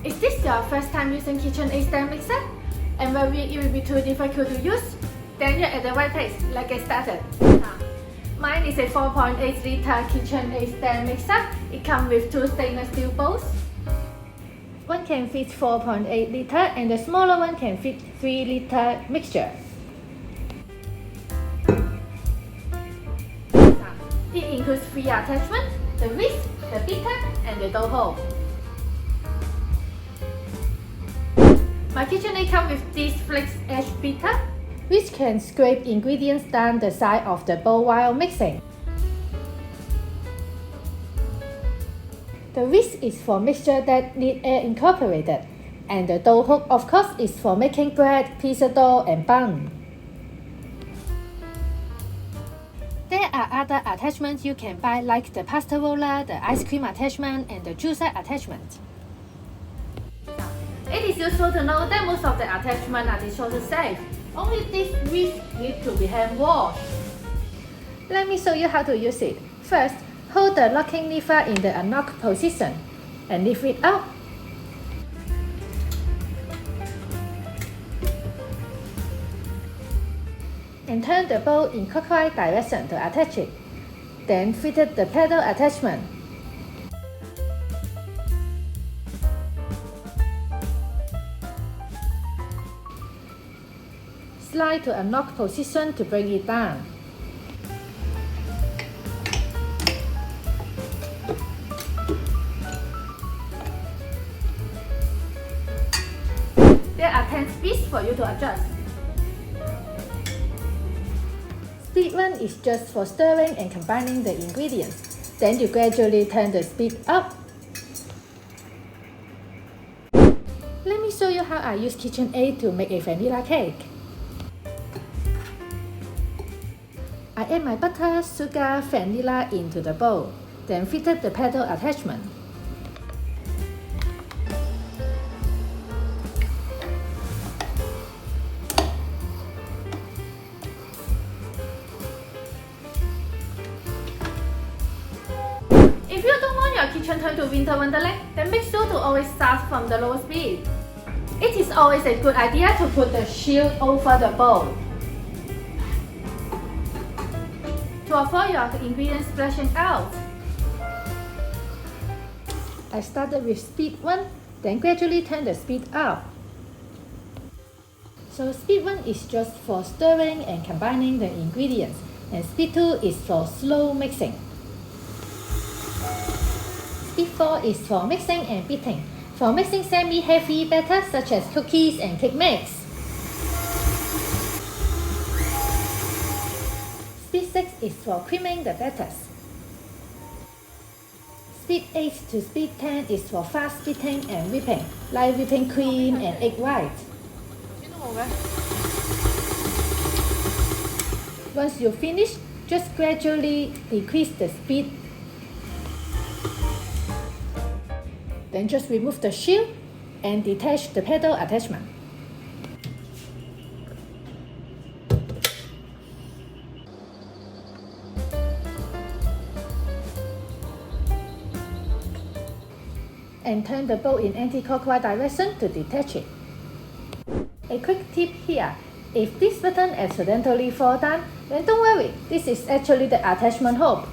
Is this your first time using KitchenAid stand mixer? And maybe it will be too difficult to use? Then you're at the right place. Let's get started. Mine is a 4.8 liter KitchenAid stand mixer. It comes with two stainless steel bowls. One can fit 4.8 liter and the smaller one can fit 3 liter mixture. It includes 3 attachments: the whisk, the beater, and the dough hole. My KitchenAid comes with this flex edge beater, which can scrape ingredients down the side of the bowl while mixing. The whisk is for mixture that need air incorporated, and the dough hook, of course, is for making bread, pizza dough, and bun. There are other attachments you can buy, like the pasta roller, the ice cream attachment, and the juicer attachment. It is useful to know that most of the attachments are dishwasher safe. Only this whisk needs to be hand washed. Let me show you how to use it. First, hold the locking lever in the unlock position and lift it up. And turn the bowl in clockwise direction to attach it. Then fitted the pedal attachment. Slide to unlock position to bring it down. There are 10 speeds for you to adjust. Speed 1 is just for stirring and combining the ingredients. Then you gradually turn the speed up. Let me show you how I use KitchenAid to make a vanilla cake. I add my butter, sugar, vanilla into the bowl, then fitted the pedal attachment. If you don't want your kitchen turn to winter wonderland, then make sure to always start from the lowest speed. It is always a good idea to put the shield over the bowl to avoid your ingredients splashing out. I started with speed 1, then gradually turn the speed up. So speed 1 is just for stirring and combining the ingredients, and speed 2 is for slow mixing. Speed 4 is for mixing and beating, for mixing semi-heavy batters such as cookies and cake mix. Speed 6 is for creaming the batters. Speed 8 to speed 10 is for fast beating and whipping, like whipping cream and egg white. Once you finish, just gradually decrease the speed. Then just remove the shield and detach the pedal attachment. And turn the bowl in anti-clockwise direction to detach it. A quick tip here: if this button accidentally falls down, then don't worry, this is actually the attachment hook.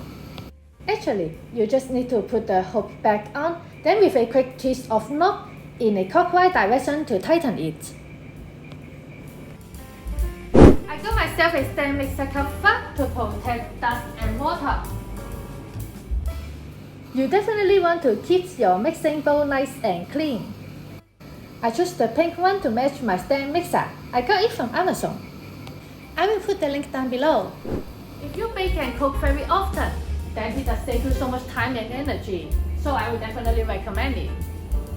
Actually, you just need to put the hook back on, then with a quick twist of knob in a clockwise direction to tighten it. I got myself a stand mixer cover to protect dust and water. You definitely want to keep your mixing bowl nice and clean. I chose the pink one to match my stand mixer. I got it from Amazon. I will put the link down below. If you bake and cook very often, then it does save you so much time and energy, so I would definitely recommend it.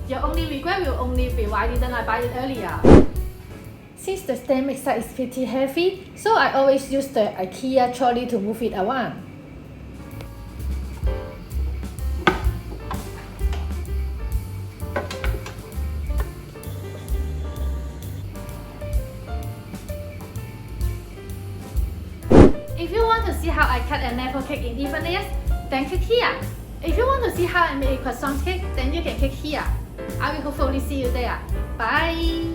Your only regret will only be why didn't I buy it earlier. Since the stand mixer is pretty heavy, so I always use the IKEA trolley to move it around. If you want to see how I cut an apple cake in even layers, then click here. If you want to see how I make a croissant cake, then you can click here. I will hopefully see you there. Bye!